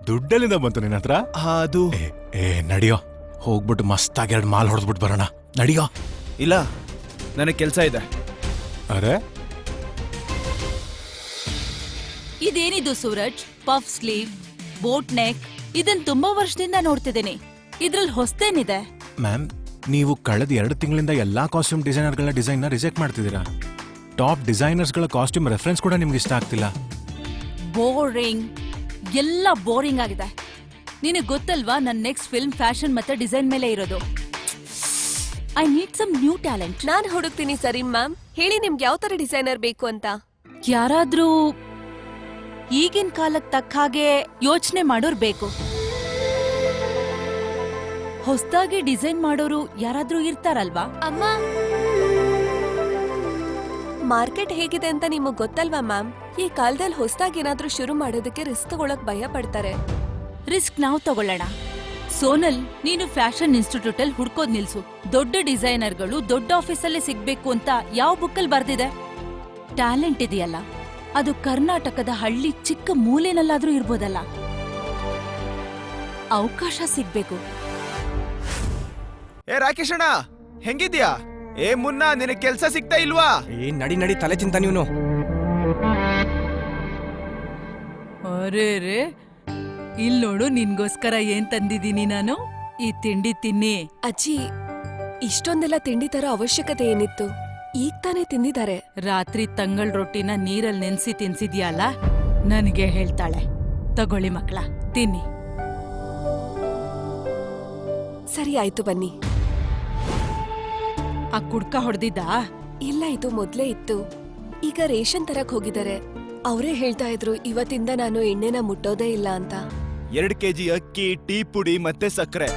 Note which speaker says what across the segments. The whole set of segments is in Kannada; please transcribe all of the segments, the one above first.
Speaker 1: ದುಡ್ಡಲ್ಲಿಂದ ಬಂತು ನಿನ್ನ ಹತ್ರ?
Speaker 2: ಅದು
Speaker 1: ನಡಿಯೋ, ಹೋಗ್ಬಿಟ್ಟು ಮಸ್ತಾಗಿ 2 ಮಾಲ್ ಹೊಡೆದ್ಬಿಟ್ಟು ಬರೋಣ. ನಡಿಯೋ.
Speaker 2: ಇಲ್ಲ, ನನಗೆ ಕೆಲಸ ಇದೆ.
Speaker 1: ಅರೆ
Speaker 3: ಇದೇನಿದು Suraj? Puff sleeve, boat neck, ಇದನ್ ತುಂಬಾ ವರ್ಷದಿಂದ ನೋಡ್ತಿದ್ದೀನಿ. ಇದ್ರಲ್ಲಿ ಹೊಸ್ತೇನಿದೆ?
Speaker 1: ಮ್ಯಾಮ್, ನೀವು ಕಳೆದ 2 ತಿಂಗಳಿಂದ ಎಲ್ಲಾ ಕಾಸ್ಟ್ಯೂಮ್ ಡಿಸೈನರ್ಗಳ ಡಿಸೈನ್ ನ ರಿಜೆಕ್ಟ್ ಮಾಡ್ತಿದ್ದೀರಾ. ಟಾಪ್ ಡಿಸೈನರ್ಸ್ಗಳ ಕಾಸ್ಟ್ಯೂಮ್ ರೆಫರೆನ್ಸ್ ಕೂಡ ನಿಮ್ಗೆ ಇಷ್ಟ ಆಗ್ತಿಲ್ಲ.
Speaker 3: ಬೋರಿಂಗ್, ಎಲ್ಲ ಬೋರಿಂಗ್ ಆಗಿದೆ. ನಿನಗೆ ಗೊತ್ತಲ್ವಾ, ನನ್ನ ನೆಕ್ಸ್ಟ್ ಫಿಲ್ಮ್ ಫ್ಯಾಷನ್ ಮತ್ತೆ ಡಿಸೈನ್ ಮೇಲೆ ಇರೋದು. I need some new talent.
Speaker 4: ನಾನ್ ಹುಡುಕ್ತೀನಿ. ಸರಿ ಮ್ಯಾಮ್, ಹೇಳಿ ನಿಮ್ಗೆ ಯಾವ ತರ ಡಿಸೈನರ್ ಬೇಕು ಅಂತ.
Speaker 3: ಯಾರಾದ್ರೂ ಈಗಿನ ಕಾಲಕ್ಕೆ ತಕ್ಕ ಹಾಗೆ ಯೋಚನೆ ಮಾಡೋರು ಬೇಕು. ಹೊಸದಾಗಿ ಡಿಸೈನ್ ಮಾಡೋರು ಯಾರಾದ್ರೂ ಇರ್ತಾರಲ್ವಾ?
Speaker 4: ಅಮ್ಮ, ಮಾರ್ಕೆಟ್ ಹೇಗಿದೆ ಅಂತ ನಿಮಗ್ ಗೊತ್ತಲ್ವಾ ಮ್ಯಾಮ್? ಈ ಕಾಲದಲ್ಲಿ ಹೊಸದಾಗಿ ಏನಾದ್ರೂ ಶುರು ಮಾಡೋದಕ್ಕೆ ರಿಸ್ಕ್ ತಗೊಳಕ್ ಭಯ ಪಡ್ತಾರೆ.
Speaker 3: ರಿಸ್ಕ್ ನಾವು ತಗೊಳ್ಳೋಣ. ಸೋನಲ್, ನೀನು ಫ್ಯಾಷನ್ ಇನ್ಸ್ಟಿಟ್ಯೂಟ್ ಅಲ್ಲಿ ಹುಡ್ಕೋದ್ ನಿಲ್ಸು. ದೊಡ್ಡ ಡಿಸೈನರ್ಗಳು ದೊಡ್ಡ ಆಫೀಸಲ್ಲೇ ಸಿಗ್ಬೇಕು ಅಂತ ಯಾವ ಬುಕ್ಕಲ್ಲಿ ಬರ್ದಿದೆ? ಟ್ಯಾಲೆಂಟ್ ಇದೆಯಲ್ಲ, ಅದು ಕರ್ನಾಟಕದ ಹಳ್ಳಿ ಚಿಕ್ಕ ಮೂಲೆನಲ್ಲಾದ್ರೂ ಇರ್ಬೋದಲ್ಲ. ಅವಕಾಶ ಸಿಗ್ಬೇಕು.
Speaker 2: ರಾಕೇಶ್ ಅಣ್ಣ, ಹೆಂಗಿದ್ಯಾ? ಮುನ್ನ ನಿನಗೆ ಕೆಲಸ ಸಿಗ್ತಾ ಇಲ್ವಾ?
Speaker 5: ನಡಿ ತಲೆ ಚಿಂತ ನೀನು.
Speaker 3: ಅರೇ ರೇ, ಇಲ್ ನೋಡು, ನಿನ್ಗೋಸ್ಕರ ಏನ್ ತಂದಿದ್ದೀನಿ ನಾನು. ಈ ತಿಂಡಿ ತಿನ್ನಿ.
Speaker 4: ಅಜ್ಜಿ, ಇಷ್ಟೊಂದೆಲ್ಲ ತಿಂಡಿ ತರ ಅವಶ್ಯಕತೆ ಏನಿತ್ತು? ಈಗ ತಾನೇ ತಿಂದಿದ್ದಾರೆ.
Speaker 3: ರಾತ್ರಿ ತಂಗಳ್ ರೊಟ್ಟಿನ ನೀರಲ್ಲಿ ನೆನ್ಸಿ ತಿನ್ಸಿದ್ಯಲ್ಲ, ನನಗೆ ಹೇಳ್ತಾಳೆ. ತಗೊಳ್ಳಿ ಮಕ್ಳ, ತಿನ್ನಿ.
Speaker 4: ಸರಿ ಆಯ್ತು, ಬನ್ನಿ.
Speaker 3: ಆ ಕುಡ್ಕ ಹೊಡೆದಿದ್ದ?
Speaker 4: ಇಲ್ಲ, ಇದು ಮೊದ್ಲೇ ಇತ್ತು. ಈಗ ರೇಷನ್ ತರಕ್ ಹೋಗಿದ್ದಾರೆ. ಅವರೇ ಹೇಳ್ತಾ ಇದ್ರು ಇವತ್ತಿಂದ ನಾನು ಎಣ್ಣೆನ ಮುಟ್ಟೋದೇ ಇಲ್ಲ ಅಂತ.
Speaker 2: 2 kg ಅಕ್ಕಿ, ಟೀ ಪುಡಿ ಮತ್ತೆ ಸಕ್ಕರೆ,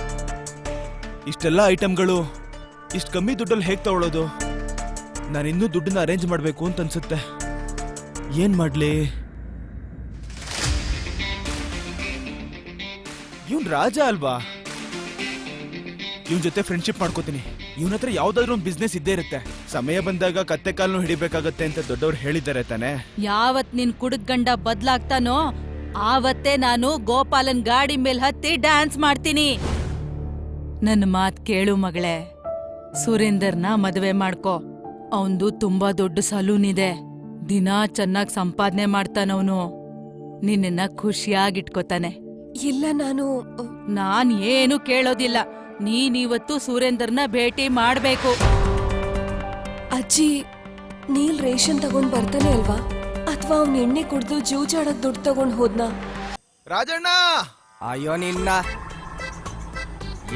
Speaker 2: ಇಷ್ಟೆಲ್ಲ ಐಟಮ್ಗಳು ಇಷ್ಟು ಕಮ್ಮಿ ದುಡ್ಡಲ್ಲಿ ಹೇಗ್ ತಗೊಳ್ಳೋದು? ನಾನಿನ್ನೂ ದುಡ್ಡನ್ನ ಅರೇಂಜ್ ಮಾಡ್ಬೇಕು ಅಂತ ಅನ್ಸುತ್ತೆ. ಏನ್ ಮಾಡ್ಲಿ? ಇವನ್ ರಾಜ ಅಲ್ವಾ? ಇವನ್ ಜೊತೆ ಫ್ರೆಂಡ್ಶಿಪ್ ಮಾಡ್ಕೋತೀನಿ. ಇವನ ಹತ್ರ ಯಾವ್ದಾದ್ರು ಒಂದು ಬಿಸ್ನೆಸ್ ಇದ್ದೇ ಇರುತ್ತೆ. ಸಮಯ ಬಂದಾಗ ಕತ್ತೆ ಕಾಲ್ನು ಹಿಡಿಬೇಕಾಗತ್ತೆ ಅಂತ ದೊಡ್ಡವ್ರು ಹೇಳಿದ್ದಾರೆ ತಾನೆ.
Speaker 3: ಯಾವತ್ ನಿನ್ ಕುಡಿದ್ ಗಂಡ ಬದ್ಲಾಗ್ತಾನೋ ಆವತ್ತೇ ನಾನು ಗೋಪಾಲನ್ ಗಾಡಿ ಮೇಲ್ ಹತ್ತಿ ಡ್ಯಾನ್ಸ್ ಮಾಡ್ತೀನಿ. ನನ್ನ ಮಾತ್ ಕೇಳು ಮಗಳೇ, ಸುರೇಂದರ್ನ ಮದುವೆ ಮಾಡ್ಕೋ. ಅವಂದು ತುಂಬಾ ದೊಡ್ಡ ಸಲೂನ್ ಇದೆ. ದಿನಾ ಚೆನ್ನಾಗ್ ಸಂಪಾದನೆ ಮಾಡ್ತಾನವನು. ನಿನ್ನ ಖುಷಿಯಾಗಿಟ್ಕೋತಾನೆ.
Speaker 4: ಇಲ್ಲ,
Speaker 3: ನಾನ್ ಏನು ಕೇಳೋದಿಲ್ಲ. ನೀನಿವತ್ತು ಸುರೇಂದರ್ನ ಭೇಟಿ ಮಾಡ್ಬೇಕು.
Speaker 4: ಅಜ್ಜಿ, ನೀಲ್ ರೇಷನ್ ತಗೊಂಡ್ ಬರ್ತಾನೆ ಅಲ್ವಾ? ಅಥವಾ ಅವ್ನ ಎಣ್ಣೆ ಕುಡ್ದು ಜೂಜಾಡಕ್ ದುಡ್ಡು ತಗೊಂಡ್ ಹೋದ್ನಾ?
Speaker 2: ರಾಜಣ್ಣ!
Speaker 5: ಅಯ್ಯೋ ನಿನ್ನ,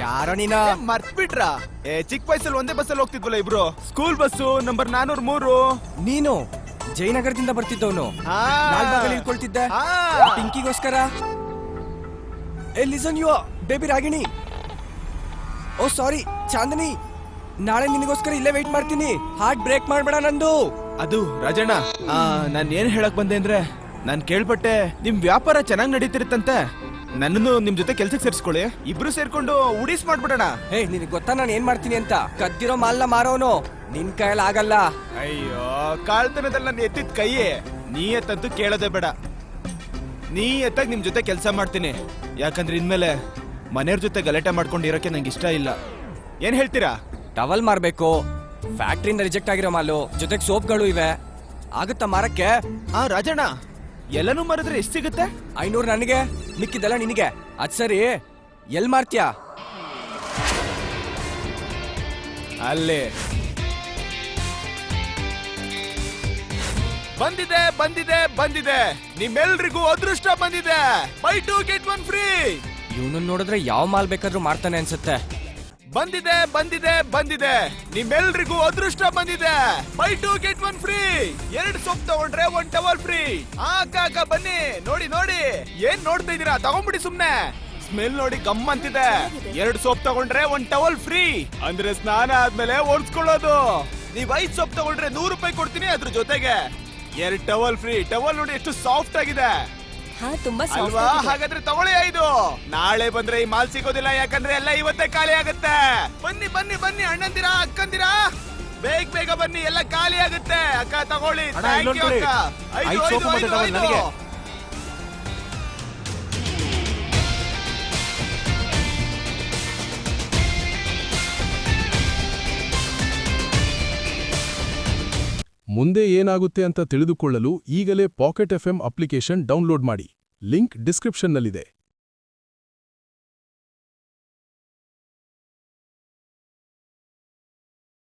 Speaker 5: ಯಾರೋ ನೀನ
Speaker 2: ಮರ್ತ್ಬಿಟ್ರ? ಚಿಕ್ಕ ವಯಸ್ಸಲ್ಲಿ ಒಂದೇ ಬಸ್ಸಲ್ಲಿ ಹೋಗ್ತಿದ್ವಲ್ಲ ಇಬ್ರು, ಸ್ಕೂಲ್ ಬಸ್ಸು ನಂಬರ್ 403.
Speaker 5: ನೀನು ಜಯನಗರದಿಂದ ಬರ್ತಿದ್ದವನು. ಲಾಲ್ಬಾಗಲ್ಲಿ ಇಳ್ಕೊಳ್ತಿದ್ದೆ ಪಿಂಕಿಗೋಸ್ಕರ. Listen you baby Ragini. Oh sorry Chandni, ನಾಳೆ ನಿನಗೋಸ್ಕರ ಇಲ್ಲೇ ವೇಟ್ ಮಾಡ್ತೀನಿ. ಹಾರ್ಟ್ ಬ್ರೇಕ್ ಮಾಡ್ಬೇಡ ನಂದು.
Speaker 2: ಅದು ರಾಜಣ್ಣ, ನಾನ್ ಏನ್ ಹೇಳಕ್ ಬಂದೆ ಅಂದ್ರೆ, ನಾನ್ ಕೇಳ್ಪಟ್ಟೆ ನಿಮ್ ವ್ಯಾಪಾರ ಚೆನ್ನಾಗ್ ನಡೀತಿರುತ್ತಂತೆ. ನನ್ನನ್ನು ನಿಮ್ ಜೊತೆ ಕೆಲ್ಸಕ್ಕೆ ಸೇರ್ಸ್ಕೊಳ್ಳಿ. ಇಬ್ರು ಸೇರ್ಕೊಂಡು ಉಡೀಸ್ ಮಾಡ್ಬಿಡೋಣ.
Speaker 5: ಹೇ, ನಿನಗೆ ಗೊತ್ತಾ ನಾನು ಏನ್ ಮಾಡ್ತೀನಿ ಅಂತ? ಕದ್ದಿರೋ ಮಾಲ್ನ ಮಾರೋನು. ನಿನ್ ಕೈಯಲ್ಲಿ ಆಗಲ್ಲ.
Speaker 2: ಅಯ್ಯೋ, ಕಾಳ್ತನದಲ್ಲಿ ನಾನು ಎತ್ತಿದ ಕೈಯೇ. ನೀ ಎತ್ತಂತೂ ಕೇಳೋದೇ ಬೇಡ. ನೀ ಎತ್ತಾಗ ನಿಮ್ ಜೊತೆ ಕೆಲಸ ಮಾಡ್ತೀನಿ. ಯಾಕಂದ್ರೆ ಇನ್ಮೇಲೆ ಮನೆಯವ್ರ ಜೊತೆ ಗಲಾಟೆ ಮಾಡ್ಕೊಂಡು ಇರೋಕೆ ನಂಗೆ ಇಷ್ಟ ಇಲ್ಲ. ಏನ್ ಹೇಳ್ತೀರಾ?
Speaker 5: ಟವಲ್ ಮಾರ್ಬೇಕು, ಫ್ಯಾಕ್ಟ್ರಿಯಿಂದ ರಿಜೆಕ್ಟ್ ಆಗಿರೋ ಮಾಲು, ಜೊತೆಗೆ ಸೋಪ್ಗಳು ಇವೆ. ಆಗುತ್ತಾ ಮಾರಕ್ಕೆ?
Speaker 2: ರಾಜಣ್ಣ, ಎಲ್ಲನೂ ಮಾರಿದ್ರೆ ಎಷ್ಟು ಸಿಗುತ್ತೆ?
Speaker 5: 500 ನನಗೆ, ಮಿಕ್ಕಿದೆಲ್ಲ ನಿನಗೆ. ಅದ್ ಸರಿ, ಎಲ್ ಮಾರ್ತ್ಯಾ?
Speaker 2: ಅಲ್ಲೇ ಬಂದಿದೆ ಬಂದಿದೆ ಬಂದಿದೆ. ನಿಮ್ಮೆಲ್ರಿಗೂ ಅದೃಷ್ಟ ಬಂದಿದೆ. By 2 get 1 free.
Speaker 5: ಇವನನ್ನ ನೋಡಿದ್ರೆ ಯಾವ ಮಾಲ್ ಬೇಕಾದ್ರೂ ಮಾಡ್ತಾನೆ ಅನ್ಸುತ್ತೆ.
Speaker 2: ಬಂದಿದೆ ಬಂದಿದೆ ಬಂದಿದೆ. ನಿಮ್ಮೆಲ್ರಿಗೂ ಅದೃಷ್ಟ ಬಂದಿದೆ. By 2 get 1 free. 2 ಸೋಪ್ ತಗೊಂಡ್ರೆ 1 ಟವಲ್ ಫ್ರೀ. ಆಕಾಕ ಬನ್ನಿ, ನೋಡಿ ನೋಡಿ. ಏನ್ ನೋಡ್ತಾ ಇದೀರಾ? ತಗೊಂಡ್ಬಿಡಿ ಸುಮ್ನೆ. ಸ್ಮೆಲ್ ನೋಡಿ ಗಮ್ ಅಂತಿದೆ. 2 ಸೋಪ್ ತಗೊಂಡ್ರೆ 1 ಟವಲ್ ಫ್ರೀ. ಅಂದ್ರೆ ಸ್ನಾನ ಆದ್ಮೇಲೆ ಒರೆಸ್ಕೊಳ್ಳೋದು. ನೀವ್ 5 ಸೋಪ್ ತಗೊಂಡ್ರೆ 100 ರೂಪಾಯಿ ಕೊಡ್ತೀನಿ ಅದ್ರ ಜೊತೆಗೆ. 2 ಟವಲ್ ಫ್ರೀ. ಟವಲ್ ನೋಡಿ ಎಷ್ಟು ಸಾಫ್ಟ್ ಆಗಿದೆ ಅಲ್ವಾ? ಹಾಗಾದ್ರೆ ತಗೊಳ್ಳಿ 5. ನಾಳೆ ಬಂದ್ರೆ ಈ ಮಾಲ್ ಸಿಗೋದಿಲ್ಲ, ಯಾಕಂದ್ರೆ ಎಲ್ಲ ಇವತ್ತೇ ಖಾಲಿ ಆಗುತ್ತೆ. ಬನ್ನಿ ಬನ್ನಿ ಬನ್ನಿ ಅಣ್ಣಂದಿರಾ, ಅಕ್ಕಂದಿರಾ, ಬೇಗ ಬೇಗ ಬನ್ನಿ, ಎಲ್ಲ ಖಾಲಿ ಆಗುತ್ತೆ. ಅಕ್ಕ ತಗೊಳ್ಳಿ.
Speaker 6: ಮುಂದೆ ಏನಾಗುತ್ತೆ ಅಂತ ತಿಳಿದುಕೊಳ್ಳಲು ಈಗಲೇ ಪಾಕೆಟ್ ಎಫ್ಎಂ ಅಪ್ಲಿಕೇಶನ್ ಡೌನ್ಲೋಡ್ ಮಾಡಿ. ಲಿಂಕ್ ಡಿಸ್ಕ್ರಿಪ್ಷನ್ನಲ್ಲಿದೆ.